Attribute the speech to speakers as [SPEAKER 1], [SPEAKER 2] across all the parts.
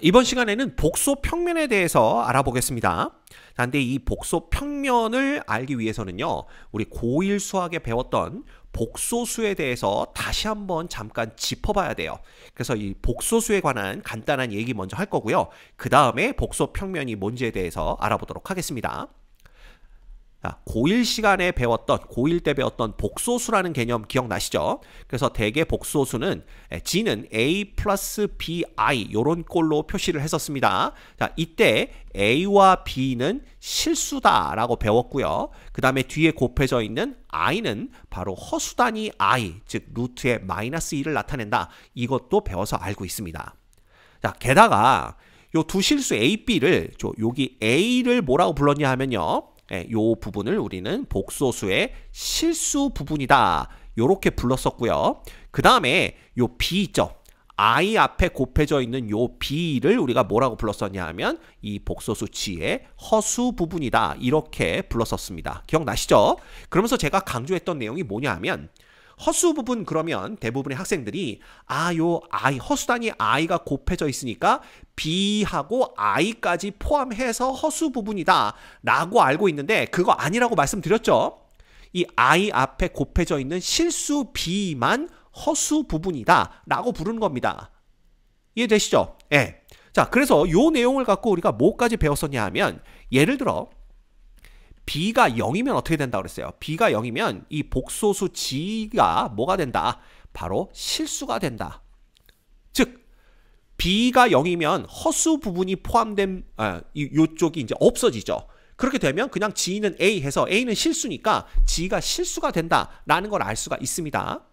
[SPEAKER 1] 이번 시간에는 복소 평면에 대해서 알아보겠습니다. 근데 이 복소 평면을 알기 위해서는요, 우리 고1 수학에 배웠던 복소수에 대해서 다시 한번 잠깐 짚어봐야 돼요. 그래서 이 복소수에 관한 간단한 얘기 먼저 할 거고요. 그 다음에 복소 평면이 뭔지에 대해서 알아보도록 하겠습니다. 고1 시간에 배웠던, 고1 때 배웠던 복소수라는 개념 기억나시죠? 그래서 대개 복소수는 G는 A 플러스 BI 요런 꼴로 표시를 했었습니다. 자, 이때 A와 B는 실수다라고 배웠고요. 그 다음에 뒤에 곱해져 있는 I는 바로 허수단위 I, 즉 루트의 마이너스 2를 나타낸다. 이것도 배워서 알고 있습니다. 자, 게다가 요 두 실수 A, B를 여기 A를 뭐라고 불렀냐 하면요, 요 부분을 우리는 복소수의 실수 부분이다. 요렇게 불렀었고요. 그 다음에 요 B 있죠. I 앞에 곱해져 있는 요 B를 우리가 뭐라고 불렀었냐 하면 이 복소수 G의 허수 부분이다. 이렇게 불렀었습니다. 기억나시죠? 그러면서 제가 강조했던 내용이 뭐냐 하면 허수 부분 그러면 대부분의 학생들이 요 I, 허수단위 I가 곱해져 있으니까 B하고 I까지 포함해서 허수 부분이다 라고 알고 있는데 그거 아니라고 말씀드렸죠. 이 I 앞에 곱해져 있는 실수 B만 허수 부분이다 라고 부르는 겁니다. 이해되시죠? 예. 자, 그래서 요 내용을 갖고 우리가 뭐까지 배웠었냐 하면 예를 들어 B가 0이면 어떻게 된다고 그랬어요? B가 0이면 이 복소수 G가 뭐가 된다? 바로 실수가 된다. 즉 B가 0이면 허수 부분이 포함된 요쪽이 이제 없어지죠. 그렇게 되면 그냥 G는 A 해서 A는 실수니까 G가 실수가 된다라는 걸 알 수가 있습니다.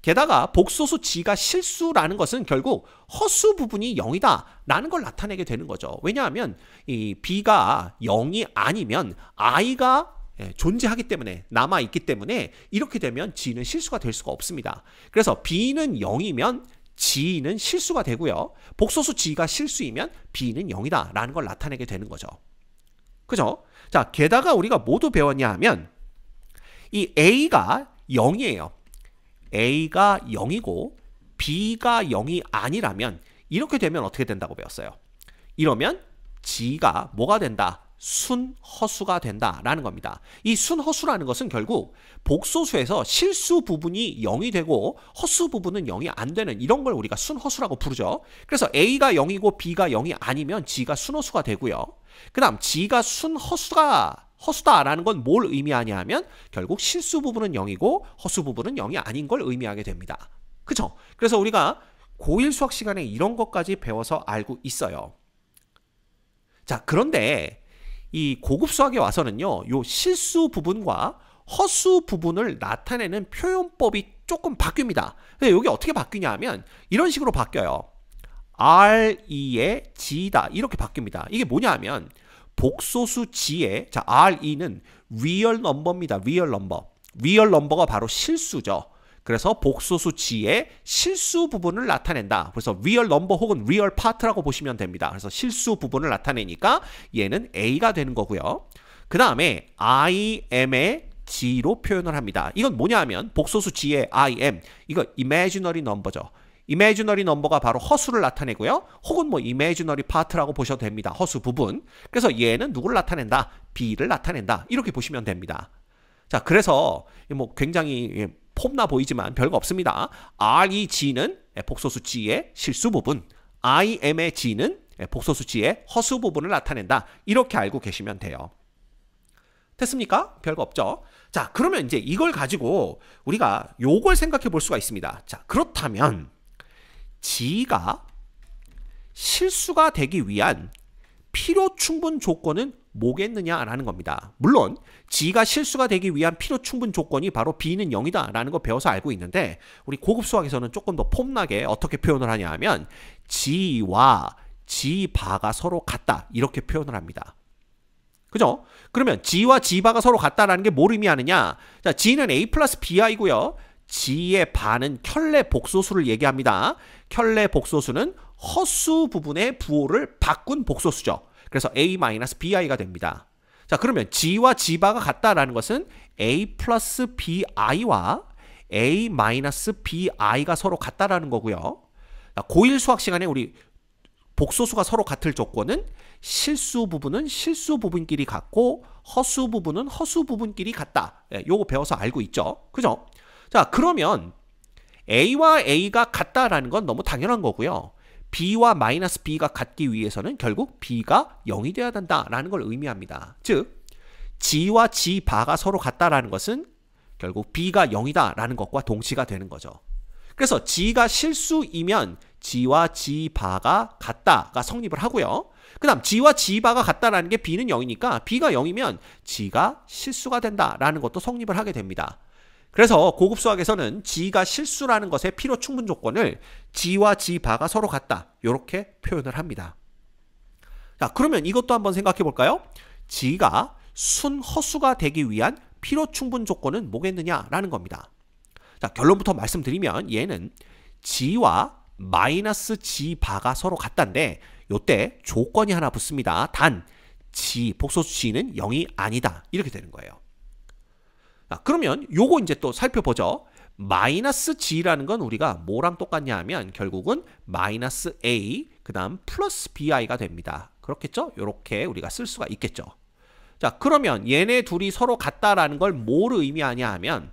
[SPEAKER 1] 게다가 복소수 G가 실수라는 것은 결국 허수 부분이 0이다 라는 걸 나타내게 되는 거죠. 왜냐하면 이 B가 0이 아니면 I가 존재하기 때문에, 남아있기 때문에 이렇게 되면 G는 실수가 될 수가 없습니다. 그래서 B는 0이면 G는 실수가 되고요. 복소수 G가 실수이면 B는 0이다 라는 걸 나타내게 되는 거죠. 그죠? 자, 게다가 우리가 뭐도 배웠냐 하면 이 A가 0이에요. A가 0이고 B가 0이 아니라면 이렇게 되면 어떻게 된다고 배웠어요? 이러면 G가 뭐가 된다? 순허수가 된다라는 겁니다. 이 순허수라는 것은 결국 복소수에서 실수 부분이 0이 되고 허수 부분은 0이 안 되는 이런 걸 우리가 순허수라고 부르죠. 그래서 A가 0이고 B가 0이 아니면 G가 순허수가 되고요. 그 다음 G가 허수다라는 건 뭘 의미하냐 하면 결국 실수 부분은 0이고 허수 부분은 0이 아닌 걸 의미하게 됩니다. 그쵸? 그래서 우리가 고1 수학 시간에 이런 것까지 배워서 알고 있어요. 자, 그런데 이 고급 수학에 와서는요, 요 실수 부분과 허수 부분을 나타내는 표현법이 조금 바뀝니다. 근데 여기 어떻게 바뀌냐 하면 이런 식으로 바뀌어요. R2의 G다 이렇게 바뀝니다. 이게 뭐냐 하면 복소수 G의 R2는 real number입니다. real number. real number가 바로 실수죠. 그래서 복소수 G의 실수 부분을 나타낸다. 그래서 real number 혹은 real part라고 보시면 됩니다. 그래서 실수 부분을 나타내니까 얘는 A가 되는 거고요. 그 다음에 IM의 G로 표현을 합니다. 이건 뭐냐 하면 복소수 G의 IM, 이거 imaginary number죠. imaginary number가 바로 허수를 나타내고요. 혹은 뭐 imaginary part라고 보셔도 됩니다. 허수 부분. 그래서 얘는 누구를 나타낸다? B를 나타낸다. 이렇게 보시면 됩니다. 자, 그래서 뭐 굉장히 폼나 보이지만 별거 없습니다. REG는 복소수 G의 실수 부분, IM의 G는 복소수 G의 허수 부분을 나타낸다. 이렇게 알고 계시면 돼요. 됐습니까? 별거 없죠? 자, 그러면 이제 이걸 가지고 우리가 요걸 생각해 볼 수가 있습니다. 자, 그렇다면 G가 실수가 되기 위한 필요 충분 조건은 뭐겠느냐라는 겁니다. 물론 G가 실수가 되기 위한 필요 충분 조건이 바로 B는 0이다 라는 거 배워서 알고 있는데 우리 고급 수학에서는 조금 더 폼나게 어떻게 표현을 하냐 하면 G와 G바가 서로 같다 이렇게 표현을 합니다. 그죠? 그러면 G와 G바가 서로 같다라는 게 뭘 의미하느냐? 자, G는 A 플러스 BI고요. G의 바는 켤레 복소수를 얘기합니다. 켤레 복소수는 허수 부분의 부호를 바꾼 복소수죠. 그래서 A-BI가 됩니다. 자, 그러면 G와 G바가 같다라는 것은 A 플러스 BI와 A-BI가 서로 같다라는 거고요. 고1 수학 시간에 우리 복소수가 서로 같을 조건은 실수 부분은 실수 부분끼리 같고 허수 부분은 허수 부분끼리 같다. 예, 요거 배워서 알고 있죠. 그죠? 자, 그러면 A와 A가 같다라는 건 너무 당연한 거고요. B와 마이너스 B가 같기 위해서는 결국 B가 0이 돼야 된다라는 걸 의미합니다. 즉, G와 G 바가 서로 같다라는 것은 결국 B가 0이다라는 것과 동치가 되는 거죠. 그래서 G가 실수이면 G와 G 바가 같다가 성립을 하고요. 그 다음 G와 G 바가 같다라는 게 B는 0이니까 B가 0이면 G가 실수가 된다라는 것도 성립을 하게 됩니다. 그래서 고급 수학에서는 G가 실수라는 것의 필요 충분 조건을 G와 G 바가 서로 같다 이렇게 표현을 합니다. 자, 그러면 이것도 한번 생각해 볼까요? G가 순허수가 되기 위한 필요 충분 조건은 뭐겠느냐라는 겁니다. 자, 결론부터 말씀드리면 얘는 G와 마이너스 G 바가 서로 같다인데 요때 조건이 하나 붙습니다. 단 G, 복소수 G는 0이 아니다. 이렇게 되는 거예요. 자, 그러면 요거 이제 또 살펴보죠. 마이너스 G라는 건 우리가 뭐랑 똑같냐 하면 결국은 마이너스 A 그 다음 플러스 BI가 됩니다. 그렇겠죠? 요렇게 우리가 쓸 수가 있겠죠. 자, 그러면 얘네 둘이 서로 같다라는 걸 뭘 의미하냐 하면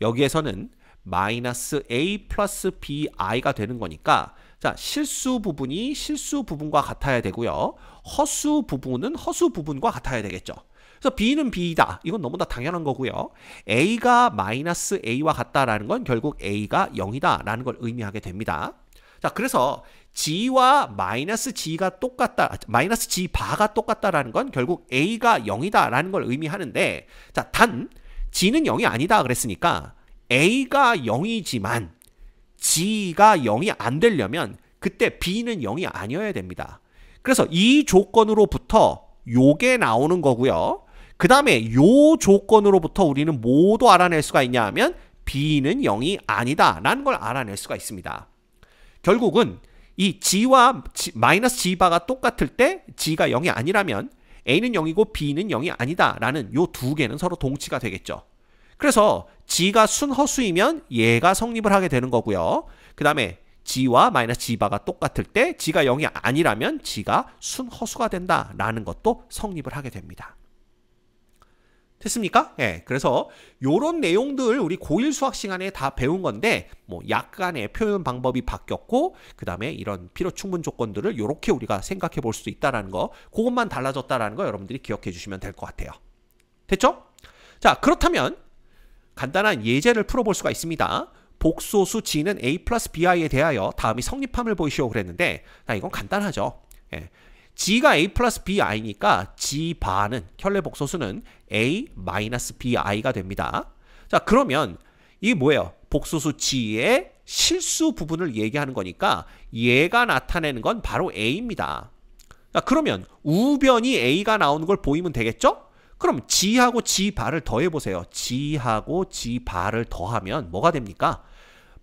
[SPEAKER 1] 여기에서는 마이너스 A 플러스 BI가 되는 거니까 자, 실수 부분이 실수 부분과 같아야 되고요. 허수 부분은 허수 부분과 같아야 되겠죠. 그래서 B는 B이다. 이건 너무나 당연한 거고요. A가 마이너스 A와 같다라는 건 결국 A가 0이다라는 걸 의미하게 됩니다. 자, 그래서 G와 마이너스 G가 똑같다, 마이너스 G 바가 똑같다라는 건 결국 A가 0이다라는 걸 의미하는데 자, 단 G는 0이 아니다 그랬으니까 A가 0이지만 G가 0이 안 되려면 그때 B는 0이 아니어야 됩니다. 그래서 이 조건으로부터 요게 나오는 거고요. 그 다음에 요 조건으로부터 우리는 뭐도 알아낼 수가 있냐 하면 B는 0이 아니다 라는 걸 알아낼 수가 있습니다. 결국은 이 G와 마이너스 G바가 똑같을 때 G가 0이 아니라면 A는 0이고 B는 0이 아니다 라는 요 두 개는 서로 동치가 되겠죠. 그래서 G가 순허수이면 얘가 성립을 하게 되는 거고요. 그 다음에 G와 마이너스 G바가 똑같을 때 G가 0이 아니라면 G가 순허수가 된다라는 것도 성립을 하게 됩니다. 됐습니까? 예, 그래서 요런 내용들 우리 고1 수학 시간에 다 배운 건데 뭐 약간의 표현 방법이 바뀌었고 그 다음에 이런 필요 충분 조건들을 요렇게 우리가 생각해 볼 수 있다는 거 그것만 달라졌다는 거 여러분들이 기억해 주시면 될 것 같아요. 됐죠? 자, 그렇다면 간단한 예제를 풀어볼 수가 있습니다. 복소수 G는 A 플러스 BI에 대하여 다음이 성립함을 보이시오 그랬는데 이건 간단하죠. 예. G가 A 플러스 BI니까 G 바는 켤레 복소수는 A 마이너스 BI가 됩니다. 자, 그러면 이게 뭐예요? 복소수 G의 실수 부분을 얘기하는 거니까 얘가 나타내는 건 바로 A입니다. 자, 그러면 우변이 A가 나오는 걸 보이면 되겠죠? 그럼 G하고 G 바를 더해보세요. G하고 G 바를 더하면 뭐가 됩니까?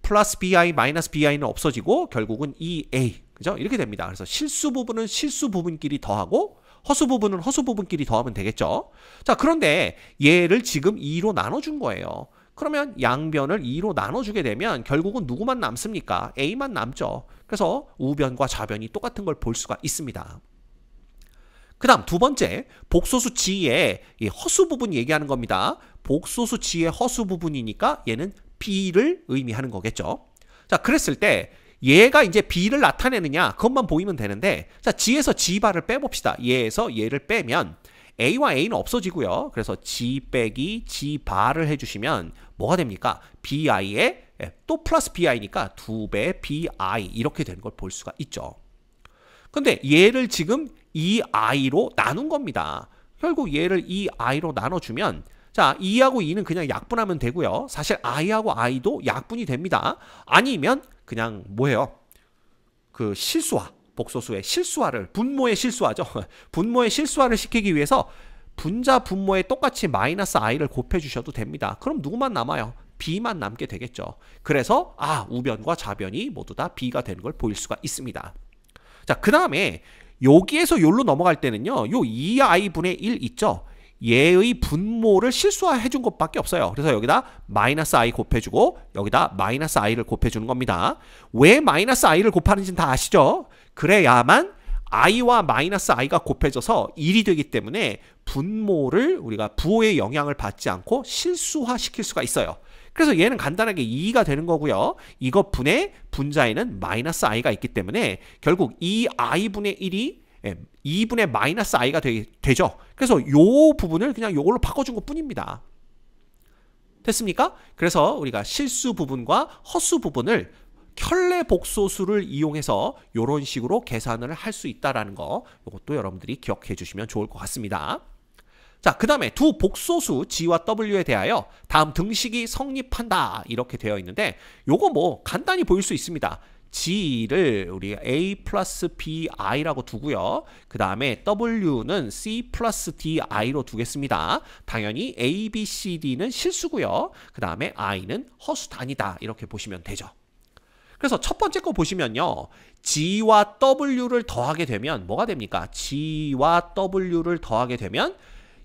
[SPEAKER 1] 플러스 BI 마이너스 BI는 없어지고 결국은 EA 그죠? 이렇게 됩니다. 그래서 실수 부분은 실수 부분끼리 더하고 허수 부분은 허수 부분끼리 더하면 되겠죠. 자, 그런데 얘를 지금 2로 나눠준 거예요. 그러면 양변을 2로 나눠주게 되면 결국은 누구만 남습니까? A만 남죠. 그래서 우변과 좌변이 똑같은 걸 볼 수가 있습니다. 그 다음 두 번째, 복소수 G의 이 허수 부분 얘기하는 겁니다. 복소수 G의 허수 부분이니까 얘는 B를 의미하는 거겠죠. 자, 그랬을 때 얘가 이제 B를 나타내느냐 그것만 보이면 되는데 자, G에서 G바를 빼봅시다. 얘에서 얘를 빼면 A와 A는 없어지고요. 그래서 G 빼기 G바를 해주시면 뭐가 됩니까? BI에 또 플러스 BI니까 2배 BI 이렇게 되는 걸 볼 수가 있죠. 근데 얘를 지금 2i로 나눈 겁니다. 결국 얘를 2i로 나눠주면 자, 2하고 2는 그냥 약분하면 되고요. 사실 i하고 i도 약분이 됩니다. 아니면 그냥 뭐예요? 그 실수화, 복소수의 실수화를 분모의 실수화죠. 분모의 실수화를 시키기 위해서 분자 분모에 똑같이 마이너스 i를 곱해주셔도 됩니다. 그럼 누구만 남아요? b만 남게 되겠죠. 그래서 우변과 좌변이 모두 다 b가 되는 걸 보일 수가 있습니다. 자, 그 다음에 여기에서 여기로 넘어갈 때는요. 요 2i분의 1 있죠. 얘의 분모를 실수화해 준 것밖에 없어요. 그래서 여기다 마이너스 i 곱해주고 여기다 마이너스 i를 곱해주는 겁니다. 왜 마이너스 i를 곱하는지는 다 아시죠? 그래야만 i와 마이너스 i가 곱해져서 1이 되기 때문에 분모를 우리가 부호의 영향을 받지 않고 실수화시킬 수가 있어요. 그래서 얘는 간단하게 2가 되는 거고요. 이거 분의 분자에는 마이너스 i가 있기 때문에 결국 2i분의 1이 2분의 마이너스 i가 되죠. 그래서 요 부분을 그냥 요걸로 바꿔준 것 뿐입니다. 됐습니까? 그래서 우리가 실수 부분과 허수 부분을 켤레 복소수를 이용해서 이런 식으로 계산을 할 수 있다는 거, 이것도 여러분들이 기억해 주시면 좋을 것 같습니다. 자, 그 다음에 두 복소수 G와 W에 대하여 다음 등식이 성립한다 이렇게 되어 있는데 요거 뭐 간단히 보일 수 있습니다. G를 우리가 A 플러스 BI라고 두고요. 그 다음에 W는 C 플러스 DI로 두겠습니다. 당연히 A, B, C, D는 실수고요. 그 다음에 I는 허수 단위다 이렇게 보시면 되죠. 그래서 첫 번째 거 보시면요. G와 W를 더하게 되면 뭐가 됩니까? G와 W를 더하게 되면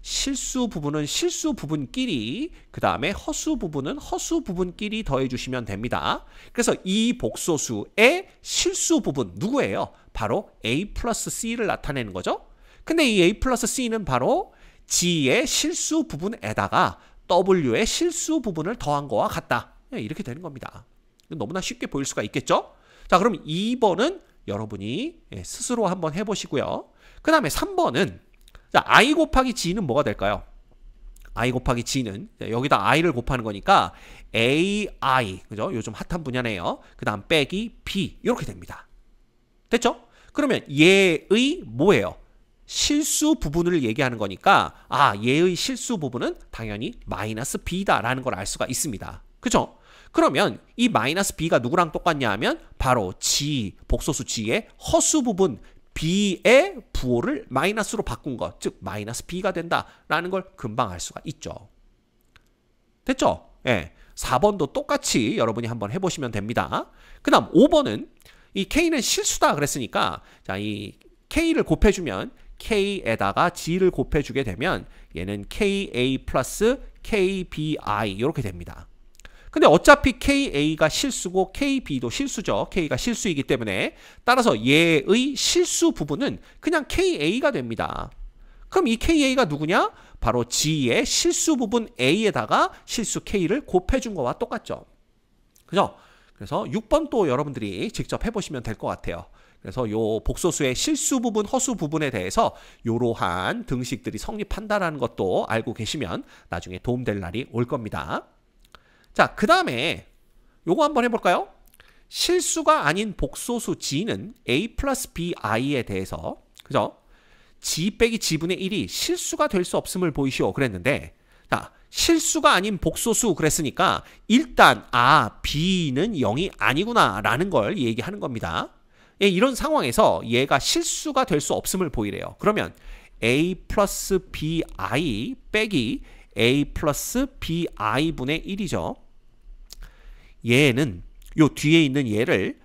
[SPEAKER 1] 실수 부분은 실수 부분끼리, 그 다음에 허수 부분은 허수 부분끼리 더해주시면 됩니다. 그래서 이 복소수의 실수 부분 누구예요? 바로 A 플러스 C를 나타내는 거죠. 근데 이 A 플러스 C는 바로 G의 실수 부분에다가 W의 실수 부분을 더한 거와 같다. 이렇게 되는 겁니다. 너무나 쉽게 보일 수가 있겠죠? 자, 그럼 2번은 여러분이 스스로 한번 해보시고요. 그 다음에 3번은 자, I 곱하기 G는 뭐가 될까요? I 곱하기 G는 여기다 I를 곱하는 거니까 AI, 그죠? 요즘 핫한 분야네요. 그 다음 빼기 B 이렇게 됩니다. 됐죠? 그러면 얘의 뭐예요? 실수 부분을 얘기하는 거니까 얘의 실수 부분은 당연히 마이너스 B다라는 걸 알 수가 있습니다. 그죠? 그러면 이 마이너스 B가 누구랑 똑같냐 하면 바로 G, 복소수 G의 허수 부분 B의 부호를 마이너스로 바꾼 것, 즉 마이너스 B가 된다라는 걸 금방 알 수가 있죠. 됐죠? 예. 4번도 똑같이 여러분이 한번 해보시면 됩니다. 그 다음 5번은 이 K는 실수다 그랬으니까 자, 이 K를 곱해주면 K에다가 G를 곱해주게 되면 얘는 KA 플러스 KBI 이렇게 됩니다. 근데 어차피 KA가 실수고 KB도 실수죠. K가 실수이기 때문에 따라서 얘의 실수 부분은 그냥 KA가 됩니다. 그럼 이 KA가 누구냐? 바로 G의 실수 부분 A에다가 실수 K를 곱해준 거와 똑같죠. 그죠? 그래서 6번 또 여러분들이 직접 해보시면 될 것 같아요. 그래서 요 복소수의 실수 부분, 허수 부분에 대해서 이러한 등식들이 성립한다는 것도 알고 계시면 나중에 도움될 날이 올 겁니다. 자, 그 다음에 요거 한번 해볼까요? 실수가 아닌 복소수 G는 A 플러스 BI에 대해서 그죠? G 빼기 G분의 1이 실수가 될 수 없음을 보이시오 그랬는데 자, 실수가 아닌 복소수 그랬으니까 일단 B는 0이 아니구나 라는 걸 얘기하는 겁니다. 이런 상황에서 얘가 실수가 될 수 없음을 보이래요. 그러면 A 플러스 BI 빼기 A 플러스 BI분의 1이죠. 얘는 요 뒤에 있는 얘를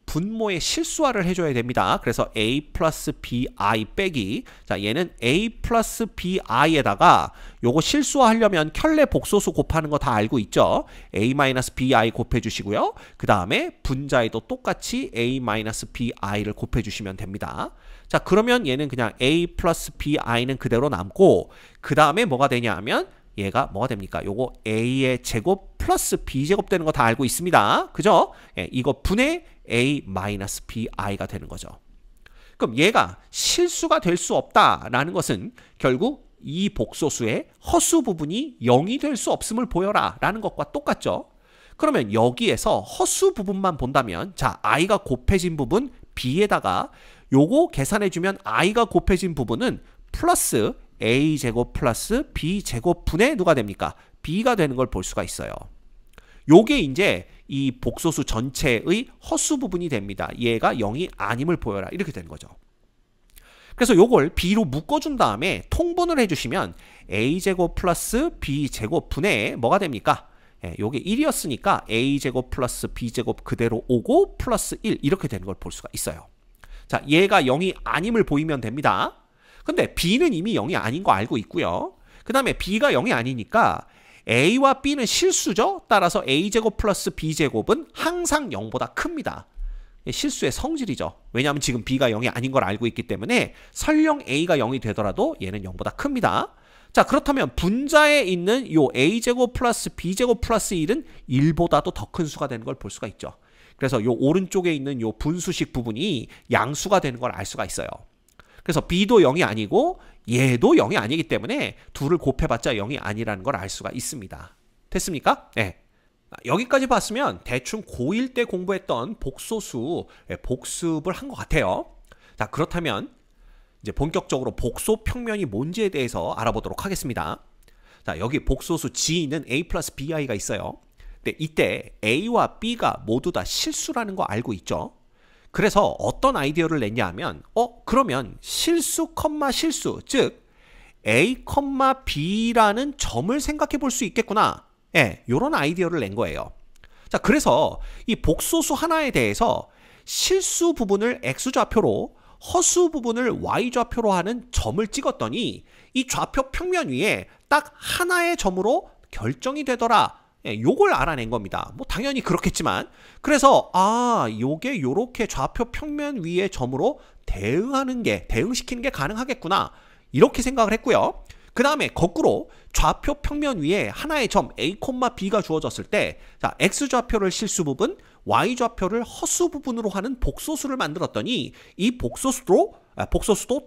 [SPEAKER 1] 분모의 실수화를 해줘야 됩니다. 그래서 A 플러스 BI 빼기 자 얘는 A 플러스 BI에다가 요거 실수화 하려면 켤레 복소수 곱하는 거 다 알고 있죠. A 마이너스 BI 곱해주시고요. 그 다음에 분자에도 똑같이 A 마이너스 BI를 곱해주시면 됩니다. 자 그러면 얘는 그냥 A 플러스 BI는 그대로 남고 그 다음에 뭐가 되냐 하면 얘가 뭐가 됩니까? 요거 A의 제곱 플러스 B제곱 되는 거 다 알고 있습니다. 그죠? 이거 분의 A 마이너스 BI가 되는 거죠. 그럼 얘가 실수가 될 수 없다라는 것은 결국 이 복소수의 허수 부분이 0이 될 수 없음을 보여라 라는 것과 똑같죠. 그러면 여기에서 허수 부분만 본다면 자 I가 곱해진 부분 B에다가 요거 계산해주면 I가 곱해진 부분은 플러스 A제곱 플러스 B제곱 분의 누가 됩니까? B가 되는 걸 볼 수가 있어요. 요게 이제 이 복소수 전체의 허수 부분이 됩니다. 얘가 0이 아님을 보여라. 이렇게 되는 거죠. 그래서 요걸 B로 묶어준 다음에 통분을 해주시면 A제곱 플러스 B제곱 분의 뭐가 됩니까? 요게 1이었으니까 A제곱 플러스 B제곱 그대로 오고 플러스 1 이렇게 되는 걸 볼 수가 있어요. 자, 얘가 0이 아님을 보이면 됩니다. 근데 B는 이미 0이 아닌 거 알고 있고요. 그 다음에 B가 0이 아니니까 A와 B는 실수죠. 따라서 A제곱 플러스 B제곱은 항상 0보다 큽니다. 실수의 성질이죠. 왜냐하면 지금 b가 0이 아닌 걸 알고 있기 때문에 설령 a가 0이 되더라도 얘는 0보다 큽니다. 자, 그렇다면 분자에 있는 요 a제곱 플러스 b제곱 플러스 1은 1보다도 더 큰 수가 되는 걸 볼 수가 있죠. 그래서 요 오른쪽에 있는 요 분수식 부분이 양수가 되는 걸 알 수가 있어요. 그래서 b도 0이 아니고 얘도 0이 아니기 때문에 둘을 곱해봤자 0이 아니라는 걸 알 수가 있습니다. 됐습니까? 네. 여기까지 봤으면 대충 고1 때 공부했던 복소수 복습을 한 것 같아요. 자, 그렇다면 이제 본격적으로 복소 평면이 뭔지에 대해서 알아보도록 하겠습니다. 자, 여기 복소수 G는 A 플러스 BI가 있어요. 근데 이때 A와 B가 모두 다 실수라는 거 알고 있죠. 그래서 어떤 아이디어를 냈냐 하면 그러면 실수, 실수, 즉 A, B라는 점을 생각해 볼 수 있겠구나. 예, 요런 아이디어를 낸 거예요. 자, 그래서 이 복소수 하나에 대해서 실수 부분을 X좌표로 허수 부분을 Y좌표로 하는 점을 찍었더니 이 좌표 평면 위에 딱 하나의 점으로 결정이 되더라. 예, 요걸 알아낸 겁니다. 뭐 당연히 그렇겠지만 그래서 요게 요렇게 좌표 평면 위의 점으로 대응시키는 게 가능하겠구나. 이렇게 생각을 했고요. 그 다음에 거꾸로 좌표 평면 위에 하나의 점 A, B가 주어졌을 때 자, X좌표를 실수 부분, Y좌표를 허수 부분으로 하는 복소수를 만들었더니 이 복소수도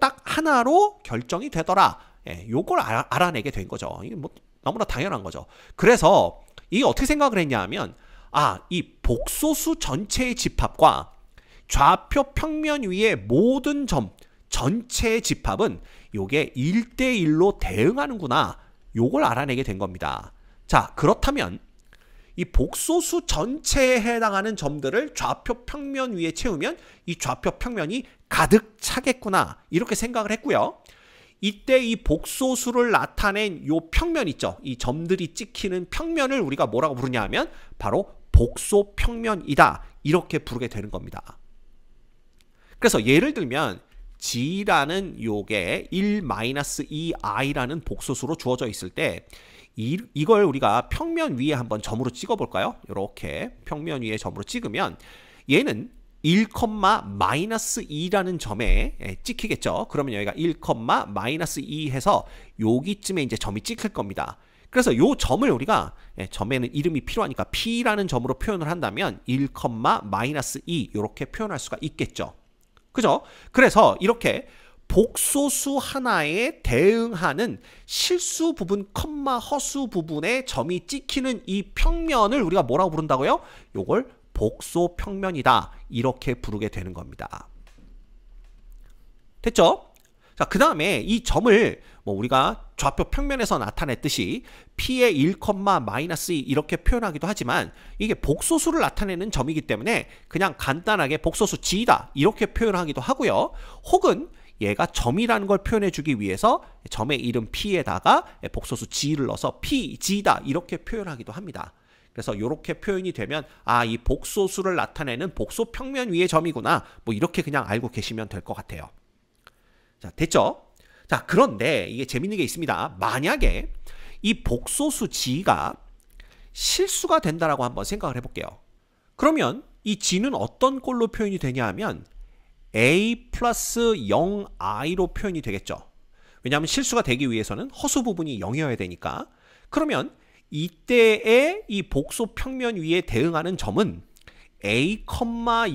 [SPEAKER 1] 딱 하나로 결정이 되더라. 예, 요걸 알아내게 된 거죠. 이게 뭐 너무나 당연한 거죠. 그래서 이게 어떻게 생각을 했냐 하면 이 복소수 전체의 집합과 좌표 평면 위의 모든 점 전체의 집합은 요게 1대1로 대응하는구나. 요걸 알아내게 된 겁니다. 자, 그렇다면 이 복소수 전체에 해당하는 점들을 좌표 평면 위에 채우면 이 좌표 평면이 가득 차겠구나. 이렇게 생각을 했고요. 이때 이 복소수를 나타낸 요 평면 있죠. 이 점들이 찍히는 평면을 우리가 뭐라고 부르냐 하면 바로 복소 평면이다. 이렇게 부르게 되는 겁니다. 그래서 예를 들면 G라는 요게 1-2i라는 복소수로 주어져 있을 때 이걸 우리가 평면 위에 한번 점으로 찍어 볼까요? 이렇게 평면 위에 점으로 찍으면 얘는 1,-2라는 점에 찍히겠죠. 그러면 여기가 1,-2 해서 여기쯤에 이제 점이 찍힐 겁니다. 그래서 요 점을 우리가 점에는 이름이 필요하니까 P라는 점으로 표현을 한다면 1,-2 이렇게 표현할 수가 있겠죠. 그죠? 그래서 이렇게 복소수 하나에 대응하는 실수 부분, 허수 부분에 점이 찍히는 이 평면을 우리가 뭐라고 부른다고요? 요걸 복소 평면이다. 이렇게 부르게 되는 겁니다. 됐죠? 자, 그 다음에 이 점을 우리가 좌표 평면에서 나타냈듯이 P의 1,-2 이렇게 표현하기도 하지만 이게 복소수를 나타내는 점이기 때문에 그냥 간단하게 복소수 G다 이렇게 표현하기도 하고요. 혹은 얘가 점이라는 걸 표현해 주기 위해서 점의 이름 P에다가 복소수 G를 넣어서 PG다 이렇게 표현하기도 합니다. 그래서 이렇게 표현이 되면 이 복소수를 나타내는 복소 평면 위의 점이구나. 뭐 이렇게 그냥 알고 계시면 될 것 같아요. 자, 됐죠? 자, 그런데 이게 재밌는 게 있습니다. 만약에 이 복소수 G가 실수가 된다라고 한번 생각을 해볼게요. 그러면 이 G는 어떤 꼴로 표현이 되냐 하면 A 플러스 0i로 표현이 되겠죠. 왜냐하면 실수가 되기 위해서는 허수 부분이 0이어야 되니까. 그러면 이때의 이 복소 평면 위에 대응하는 점은 A,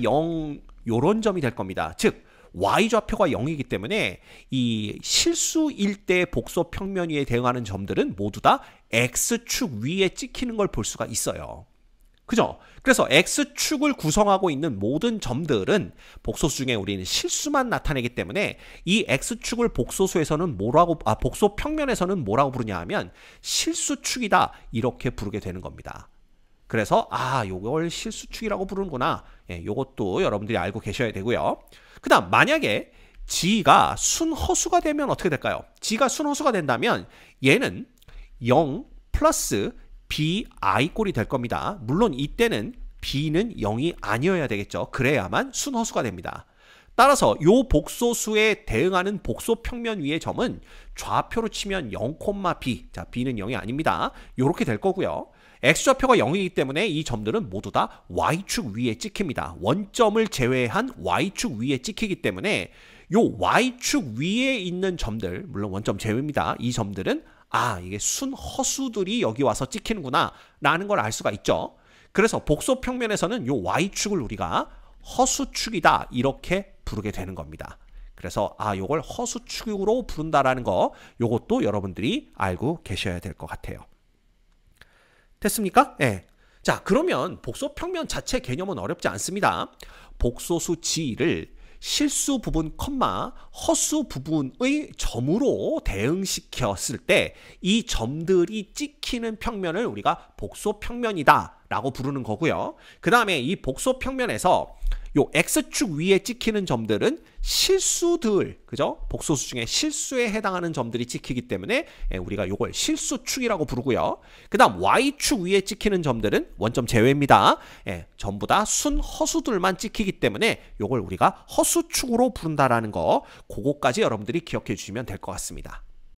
[SPEAKER 1] 0 요런 점이 될 겁니다. 즉 Y좌표가 0이기 때문에 이 실수일 때 복소 평면 위에 대응하는 점들은 모두 다 X축 위에 찍히는 걸 볼 수가 있어요. 그죠? 그래서 X축을 구성하고 있는 모든 점들은 복소수 중에 우리는 실수만 나타내기 때문에 이 X축을 복소수에서는 복소 평면에서는 뭐라고 부르냐 하면 실수축이다. 이렇게 부르게 되는 겁니다. 그래서 요걸 실수축이라고 부르는구나. 예, 요것도 여러분들이 알고 계셔야 되고요. 그 다음 만약에 G가 순허수가 되면 어떻게 될까요? G가 순허수가 된다면 얘는 0 플러스 BI 꼴이 될 겁니다. 물론 이때는 B는 0이 아니어야 되겠죠. 그래야만 순허수가 됩니다. 따라서 요 복소수에 대응하는 복소 평면 위의 점은 좌표로 치면 0, B. 자, B는 0이 아닙니다. 요렇게 될 거고요. x좌표가 0이기 때문에 이 점들은 모두 다 y축 위에 찍힙니다. 원점을 제외한 y축 위에 찍히기 때문에 요 y축 위에 있는 점들, 물론 원점 제외입니다. 이 점들은 이게 순허수들이 여기 와서 찍히는구나 라는 걸 알 수가 있죠. 그래서 복소평면에서는 요 y축을 우리가 허수축이다 이렇게 부르게 되는 겁니다. 그래서 요걸 허수축으로 부른다라는 거, 요것도 여러분들이 알고 계셔야 될 것 같아요. 됐습니까? 네. 자, 그러면 복소평면 자체 개념은 어렵지 않습니다. 복소수 G를 실수 부분, 허수 부분의 점으로 대응시켰을 때 이 점들이 찍히는 평면을 우리가 복소평면이다 라고 부르는 거고요. 그 다음에 이 복소평면에서 요 X축 위에 찍히는 점들은 실수들, 그죠? 복소수 중에 실수에 해당하는 점들이 찍히기 때문에 우리가 요걸 실수축이라고 부르고요. 그 다음 Y축 위에 찍히는 점들은 원점 제외입니다. 전부 다 순허수들만 찍히기 때문에 요걸 우리가 허수축으로 부른다라는 거, 그거까지 여러분들이 기억해 주시면 될 것 같습니다.